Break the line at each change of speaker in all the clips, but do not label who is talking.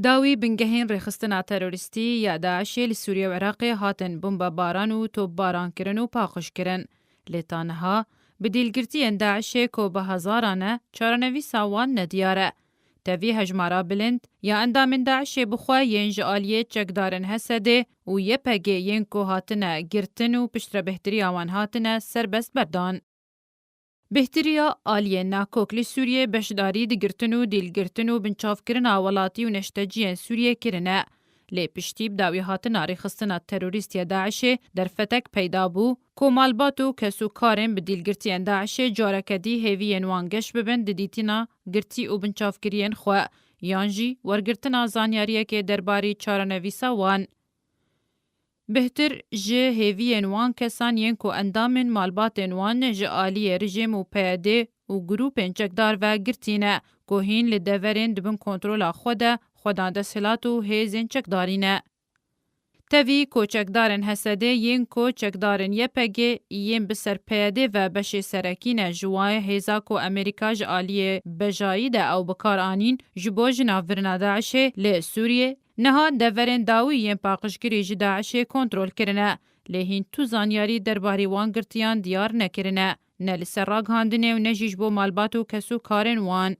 داوی بنگهین ریخستنا تروریستی یا داعشی لسوریه و عراق هاتن بمب باران و توپ باران کرن و پاخش کرن. لیتانها بدیلگرتی داعشی که به هزارانه چارنوی ساوان ندیاره. تاوی هجمارا بلند یا اندامن داعشی بخواه ینج آلیه چکدارن حسده و یه پگه ین که هاتنه گرتن و پشتر بهتری آوان هاتنه سربست بردان. بهتریا آلیه ناکوکلی سوریه بشداری دگرتن و دیلگرتن و بنچاف کرن آولاتی و نشتجیان سوریه کرنه. لی پشتیب داوی هاتن آری خستنا تروریستی داعشه در فتک پیدا بو که مالباتو کسو کارن به دیلگرتی داعشه جارکدی هیوی انوانگش ببند دیتینا گرتی و بنچاف کرین خواه یانجی ورگرتنا زانیاریه که درباری چارنویسا وان. بهتر جه هیوی وان کسان ین کو اندامن مالبات وان جه آلی رژیم و پیاده و گروپ چکدار و گرتینه که هین لدورین دبن کنترول خودان دستلات و هیزین چکدارینه. تاوی کو چکدارن حسده ین کو چکدارن یپگه ین بسر پیاده و بشه سرکین جوای هیزا کو امریکا جه آلی بجایی ده او بکار آنین جبو جناورنا داعشه لی سوریه نها دورن داوی ین پاقشگری جه داعشه کنترول کرنه لیهین تو زانیاری درباری وان گرتیان دیار نکرنه نه لسر راگ هاندنه و نجیج بو مالباتو کسو کارن وان.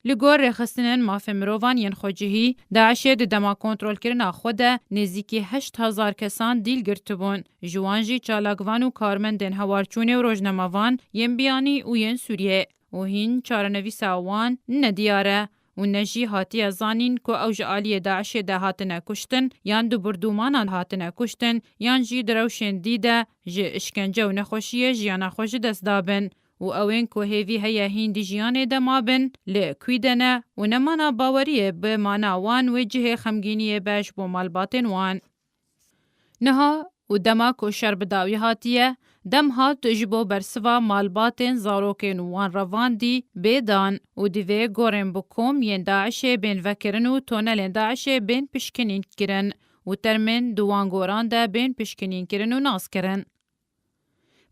لگور رخصتنن ماف مروان ین خوجهی داعشه ده دما کنترول کرنا خوده نزیکی 8000 کسان دیل گرتبون جوانجی چالاگوان و کارمندن هوارچونه و روزنموان ین بیانی و ین سوریه و هین چارنوی ساوان ندیاره و نجی هاتی ازانین که اوج آلی داعشه ده هاتنه کشتن یان دو بردومانان هاتنه کشتن یان جی دروشن دیده جه اشکنجه و نخوشیه جیانا خوش دست دابن و اوین که هیوی هیا هین دی جیانه ده مابن لی کویدنه و نمانا باوریه به مانا وان و جه خمگینیه بش بو مالباتن وان. نها و دما که شرب داوی هاتیه دم هات جبو برسوا مالباتن زاروکن وان روان دی بیدان و دیوه گورن بکوم ین داعشه بین وکرن و تونل داعشه بین پشکنین کرن و ترمن دوان گوران ده بین پشکنین کرن و ناس کرن.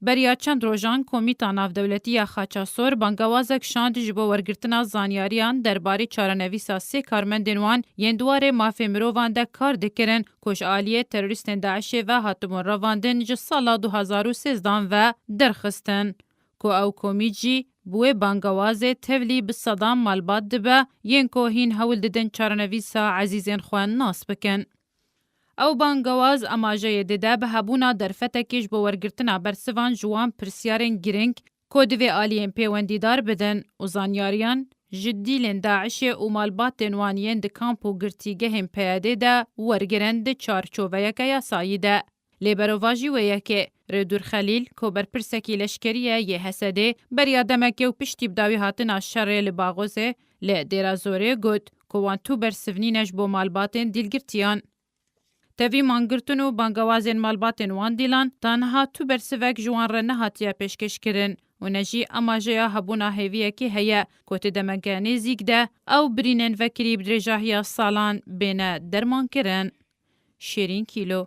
بریا چند روژان کمیتا نافدولتی یا خاچاسور بانگوازک شاند جبو ورگرتنا زانیاریان درباری چارنویسا سه کارمندن وان ین دواره مافی مروان ده کار دکرن کش آلیه تروریستن داعشه و هاتمون رواندن جه سالا 2013 و درخستن. که او کمیجی بوی بانگوازه تولی بصدام مالبات دبه ین که هین هول ددن چارنویسا عزیزین خوان ناس بکن. او بانگواز اماجه دیده به هبونا در فتکیش با ورگرتنا برسوان جوان پرسیارن گرنگ کودوی آلین پیوندیدار بدن و زانیاریان جدیلن داعشه و مالبات نوانین ده کامپو گرتیگه هم پیاده ده ورگرن ده چارچوبه یکه یاسایی ده. لیبرواجی و یکه ردور خلیل که بر پرسکی لشکریه یه حسده بر یادمکه و پشتی بداوی هاتنا شره لباغوزه لی دیرازوره گود که وان تو بر سفنینش با مالباتن دیلگرتیان. تاوی مانگرتن و بانگوازین مالباتن وان دیلان تانها تو برسوک جوان رنه هاتیا پیشکش کرن و نجی اماجیا هبونا هیویه که هیا کوت دمگانی زیگ ده او برینن وکری بدرجاهیا سالان بین درمان کرن. شیرین کیلو